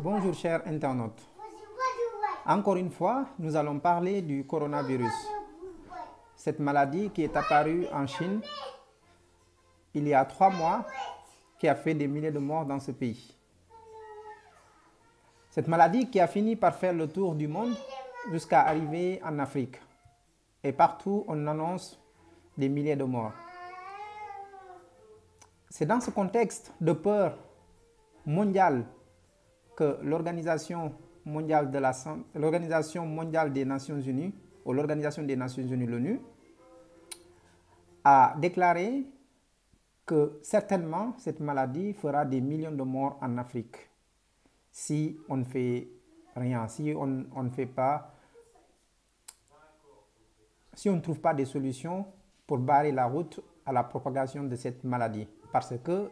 Bonjour chers internautes. Encore une fois, nous allons parler du coronavirus. Cette maladie qui est apparue en Chine il y a 3 mois, qui a fait des milliers de morts dans ce pays. Cette maladie qui a fini par faire le tour du monde jusqu'à arriver en Afrique. Et partout, on annonce des milliers de morts. C'est dans ce contexte de peur mondiale que l'Organisation mondiale des Nations Unies, ou l'Organisation des Nations Unies, l'ONU, a déclaré que certainement cette maladie fera des millions de morts en Afrique si on ne fait rien, si on ne trouve pas des solutions pour barrer la route à la propagation de cette maladie. Parce que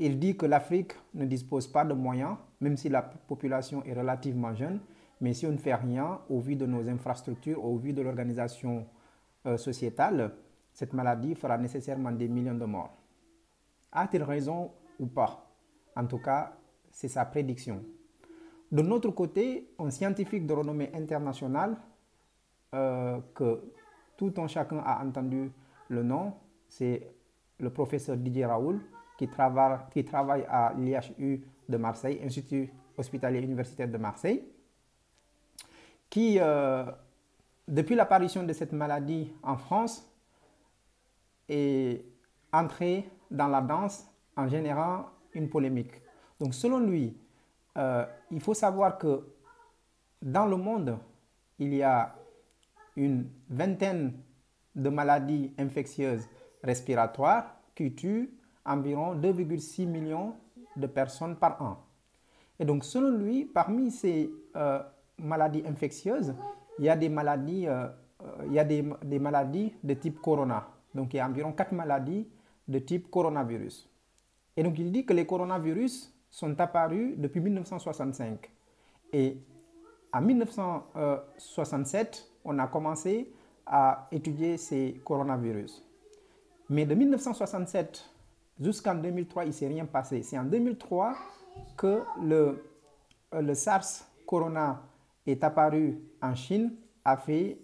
il dit que l'Afrique ne dispose pas de moyens, même si la population est relativement jeune, mais si on ne fait rien, au vu de nos infrastructures, au vu de l'organisation sociétale, cette maladie fera nécessairement des millions de morts. A-t-il raison ou pas? En tout cas, c'est sa prédiction. De notre côté, un scientifique de renommée internationale, que tout un chacun a entendu le nom, c'est le professeur Didier Raoult, qui travaille à l'IHU de Marseille, Institut hospitalier universitaire de Marseille, qui, depuis l'apparition de cette maladie en France, est entré dans la danse en générant une polémique. Donc selon lui, il faut savoir que dans le monde, il y a une vingtaine de maladies infectieuses respiratoires qui tuent environ 2,6 millions de personnes par an. Et donc selon lui, parmi ces maladies infectieuses, il y a des maladies de type corona. Donc il y a environ 4 maladies de type coronavirus. Et donc il dit que les coronavirus sont apparus depuis 1965. Et en 1967, on a commencé à étudier ces coronavirus. Mais de 1967 jusqu'en 2003, il ne s'est rien passé. C'est en 2003 que le SARS corona est apparu en Chine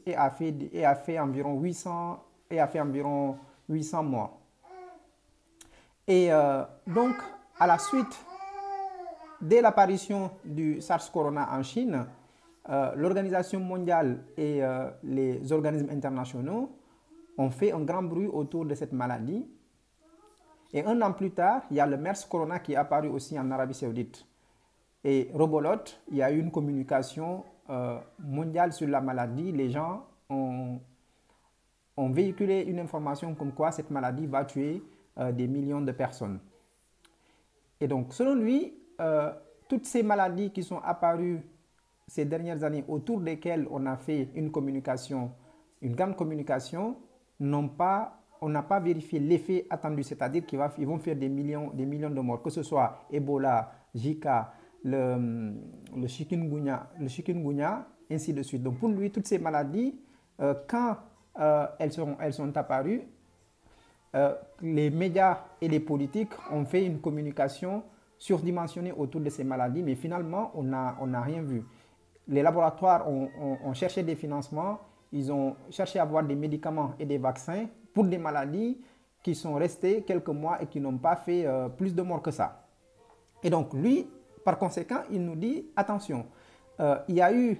et a fait environ 800 morts. Et donc, à la suite, dès l'apparition du SARS corona en Chine, l'Organisation mondiale et les organismes internationaux ont fait un grand bruit autour de cette maladie. Et un an plus tard, il y a le MERS corona qui est apparu aussi en Arabie Saoudite. Et Robolot, il y a eu une communication mondiale sur la maladie. Les gens ont véhiculé une information comme quoi cette maladie va tuer des millions de personnes. Et donc, selon lui, toutes ces maladies qui sont apparues ces dernières années, autour desquelles on a fait une grande communication, on n'a pas vérifié l'effet attendu, c'est-à-dire qu'ils vont faire des millions de morts, que ce soit Ebola, Zika, le chikungunya, ainsi de suite. Donc pour lui, toutes ces maladies, quand elles sont apparues, les médias et les politiques ont fait une communication surdimensionnée autour de ces maladies, mais finalement, on n'a rien vu. Les laboratoires ont cherché des financements, ils ont cherché à avoir des médicaments et des vaccins pour des maladies qui sont restées quelques mois et qui n'ont pas fait plus de morts que ça. Et donc lui, par conséquent, il nous dit, attention, il y a eu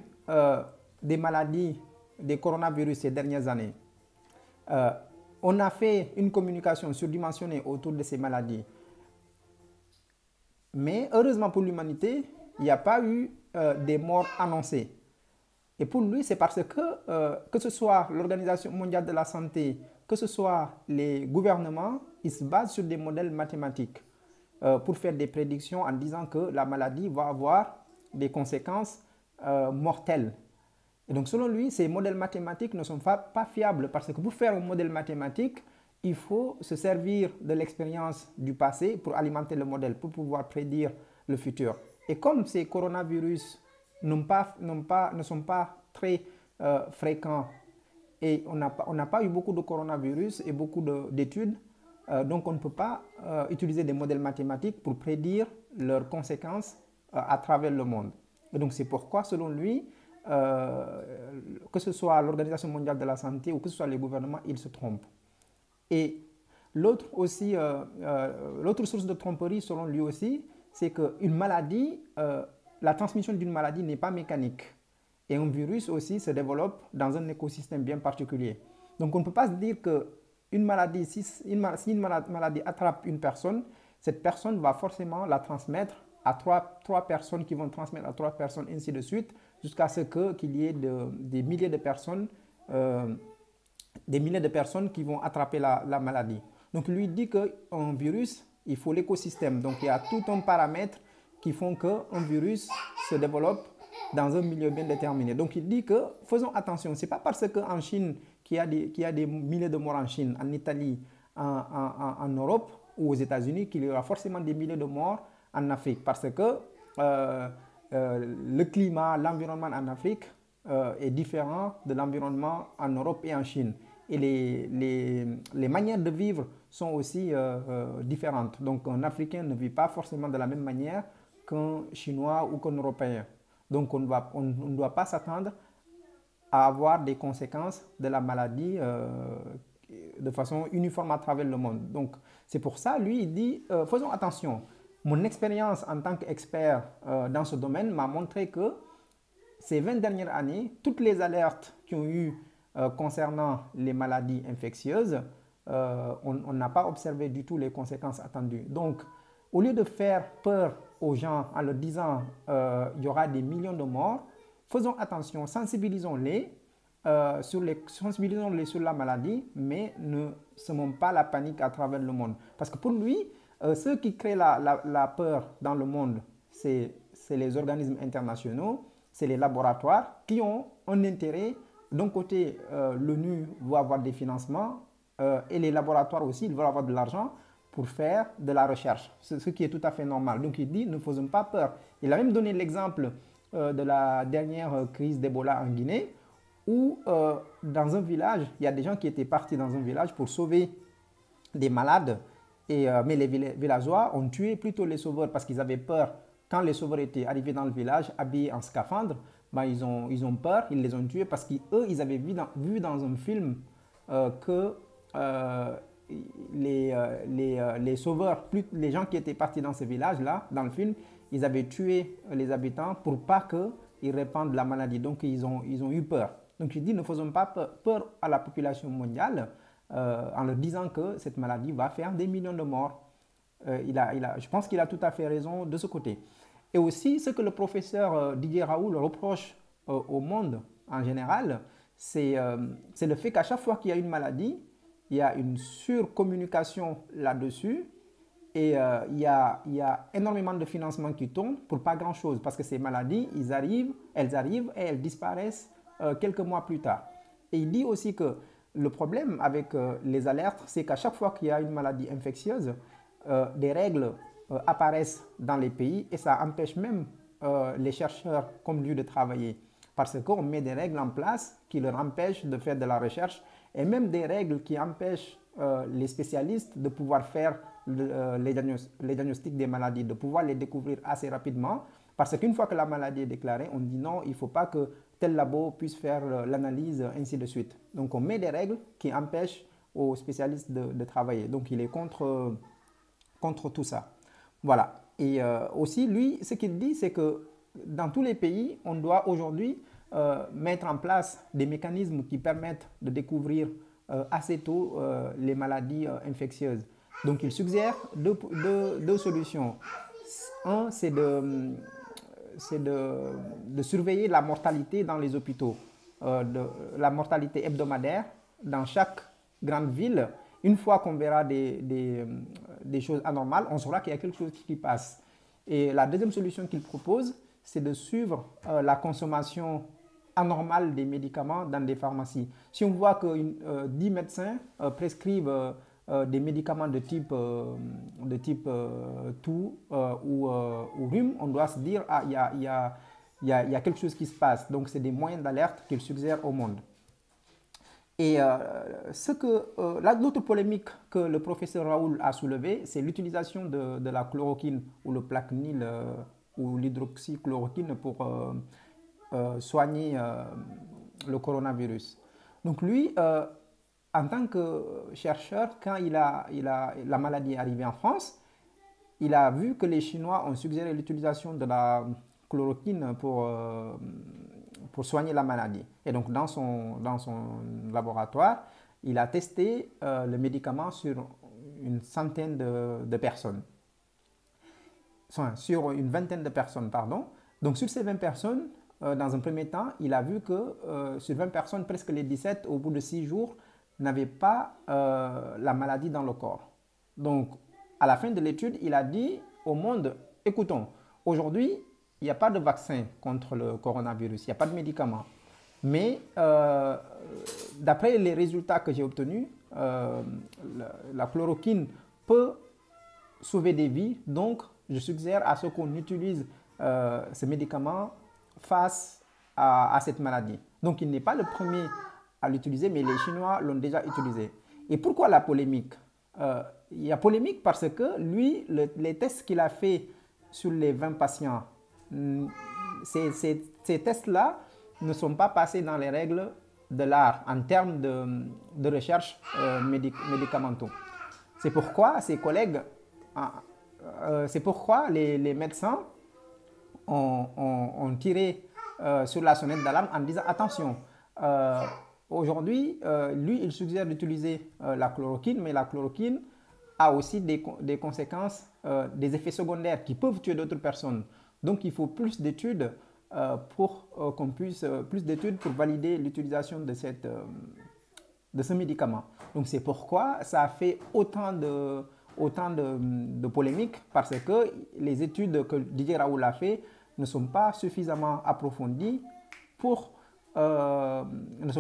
des maladies, des coronavirus ces dernières années. On a fait une communication surdimensionnée autour de ces maladies. Mais heureusement pour l'humanité, il n'y a pas eu des morts annoncées. Et pour lui, c'est parce que ce soit l'Organisation mondiale de la santé, que ce soit les gouvernements, ils se basent sur des modèles mathématiques pour faire des prédictions en disant que la maladie va avoir des conséquences mortelles. Et donc selon lui, ces modèles mathématiques ne sont pas fiables parce que pour faire un modèle mathématique, il faut se servir de l'expérience du passé pour alimenter le modèle, pour pouvoir prédire le futur. Et comme ces coronavirus ne sont pas très fréquents et on n'a pas eu beaucoup de coronavirus et beaucoup d'études, donc on ne peut pas utiliser des modèles mathématiques pour prédire leurs conséquences à travers le monde. Et donc c'est pourquoi, selon lui, que ce soit l'Organisation mondiale de la santé ou que ce soit les gouvernements, ils se trompent. Et l'autre aussi, l'autre source de tromperie, selon lui aussi, c'est qu'une maladie, la transmission d'une maladie n'est pas mécanique. Et un virus aussi se développe dans un écosystème bien particulier. Donc on ne peut pas se dire qu'une maladie, si une maladie attrape une personne, cette personne va forcément la transmettre à trois personnes qui vont transmettre à trois personnes, ainsi de suite, jusqu'à ce qu'il y ait des milliers de personnes qui vont attraper la maladie. Donc lui dit qu'un virus, il faut l'écosystème. Donc il y a tout un paramètre qui font qu'un virus se développe dans un milieu bien déterminé. Donc il dit que faisons attention. Ce n'est pas parce qu'en Chine, qu'il y a des milliers de morts en Chine, en Italie, en Europe ou aux États-Unis, qu'il y aura forcément des milliers de morts en Afrique. Parce que le climat, l'environnement en Afrique est différent de l'environnement en Europe et en Chine. Et les manières de vivre sont aussi différentes. Donc un Africain ne vit pas forcément de la même manière qu'un Chinois ou qu'un Européen. Donc on ne doit pas s'attendre à avoir des conséquences de la maladie de façon uniforme à travers le monde. Donc c'est pour ça, lui, il dit, faisons attention. Mon expérience en tant qu'expert dans ce domaine m'a montré que ces 20 dernières années, toutes les alertes qui ont eu concernant les maladies infectieuses, on n'a pas observé du tout les conséquences attendues. Donc, au lieu de faire peur aux gens en leur disant il y aura des millions de morts, faisons attention, sensibilisons-les sur la maladie, mais ne semons pas la panique à travers le monde. Parce que pour lui, ceux qui créent la peur dans le monde, c'est les organismes internationaux, c'est les laboratoires qui ont un intérêt. D'un côté, l'ONU va avoir des financements et les laboratoires aussi, ils veulent avoir de l'argent pour faire de la recherche, ce qui est tout à fait normal. Donc il dit, ne faisons pas peur. Il a même donné l'exemple de la dernière crise d'Ebola en Guinée, où dans un village, il y a des gens qui étaient partis dans un village pour sauver des malades, mais les villageois ont tué plutôt les sauveurs parce qu'ils avaient peur. Quand les sauveurs étaient arrivés dans le village, habillés en scaphandre, ils ont peur, ils les ont tués parce qu'eux, ils avaient vu dans un film que les sauveurs, les gens qui étaient partis dans ce village-là, dans le film, ils avaient tué les habitants pour pas qu'ils répandent la maladie. Donc, ils ont eu peur. Donc, il dit, ne faisons pas peur à la population mondiale en leur disant que cette maladie va faire des millions de morts. Je pense qu'il a tout à fait raison de ce côté. Et aussi, ce que le professeur Didier Raoult reproche au monde en général, c'est le fait qu'à chaque fois qu'il y a une maladie, il y a une surcommunication là-dessus et il y a énormément de financement qui tombent pour pas grand-chose parce que ces maladies, elles arrivent et elles disparaissent quelques mois plus tard. Et il dit aussi que le problème avec les alertes, c'est qu'à chaque fois qu'il y a une maladie infectieuse, des règles apparaissent dans les pays et ça empêche même les chercheurs comme lui de travailler parce qu'on met des règles en place qui leur empêchent de faire de la recherche et même des règles qui empêchent les spécialistes de pouvoir faire les diagnostics des maladies, de pouvoir les découvrir assez rapidement parce qu'une fois que la maladie est déclarée, on dit non, il ne faut pas que tel labo puisse faire l'analyse, ainsi de suite. Donc on met des règles qui empêchent aux spécialistes de travailler. Donc il est contre tout ça. Voilà. Et aussi, lui, ce qu'il dit, c'est que dans tous les pays, on doit aujourd'hui mettre en place des mécanismes qui permettent de découvrir assez tôt les maladies infectieuses. Donc, il suggère deux solutions. Un, c'est de surveiller la mortalité dans les hôpitaux, la mortalité hebdomadaire dans chaque grande ville. Une fois qu'on verra des choses anormales, on saura qu'il y a quelque chose qui passe. Et la deuxième solution qu'il propose, c'est de suivre la consommation anormale des médicaments dans des pharmacies. Si on voit que 10 médecins prescrivent des médicaments de type toux ou rhume, on doit se dire ah, il y a quelque chose qui se passe. Donc, c'est des moyens d'alerte qu'il suggère au monde. Et l'autre polémique que le professeur Raoult a soulevée, c'est l'utilisation de la chloroquine ou le Plaquenil ou l'hydroxychloroquine pour soigner le coronavirus. Donc lui, en tant que chercheur, quand la maladie est arrivée en France, il a vu que les Chinois ont suggéré l'utilisation de la chloroquine pour soigner la maladie. Et donc dans son laboratoire, il a testé le médicament sur une centaine de personnes. Sur une vingtaine de personnes, pardon. Donc sur ces 20 personnes, dans un premier temps, il a vu que sur 20 personnes, presque les 17, au bout de 6 jours, n'avaient pas la maladie dans le corps. Donc, à la fin de l'étude, il a dit au monde, écoutons, aujourd'hui, il n'y a pas de vaccin contre le coronavirus, il n'y a pas de médicament. Mais d'après les résultats que j'ai obtenus, la chloroquine peut sauver des vies. Donc, je suggère à ce qu'on utilise ce médicament face à cette maladie. Donc, il n'est pas le premier à l'utiliser, mais les Chinois l'ont déjà utilisé. Et pourquoi la polémique? Il y a polémique parce que lui, les tests qu'il a fait sur les 20 patients, ces tests-là ne sont pas passés dans les règles de l'art en termes de recherche médicamenteux. C'est pourquoi ses collègues, c'est pourquoi les médecins ont tiré sur la sonnette d'alarme en disant attention, aujourd'hui, lui, il suggère d'utiliser la chloroquine, mais la chloroquine a aussi des conséquences, des effets secondaires qui peuvent tuer d'autres personnes. Donc, il faut plus d'études pour valider l'utilisation de ce médicament. Donc, c'est pourquoi ça a fait autant de polémiques, parce que les études que Didier Raoult a fait ne sont pas suffisamment approfondies ne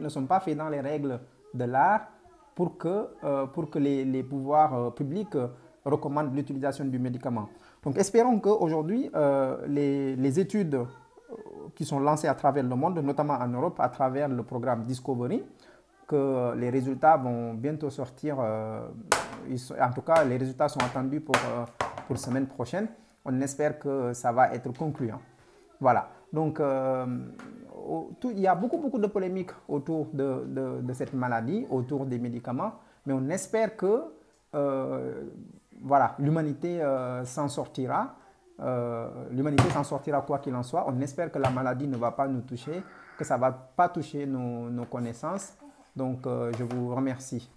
sont pas faits dans les règles de l'art pour que les pouvoirs publics recommandent l'utilisation du médicament. Donc espérons qu'aujourd'hui, les études qui sont lancées à travers le monde, notamment en Europe, à travers le programme Discovery, que les résultats vont bientôt sortir. En tout cas, les résultats sont attendus pour la semaine prochaine. On espère que ça va être concluant. Voilà. Donc, il y a beaucoup de polémiques autour de cette maladie, autour des médicaments, mais on espère que voilà, l'humanité s'en sortira. L'humanité s'en sortira quoi qu'il en soit. On espère que la maladie ne va pas nous toucher, que ça ne va pas toucher nos connaissances. Donc, je vous remercie.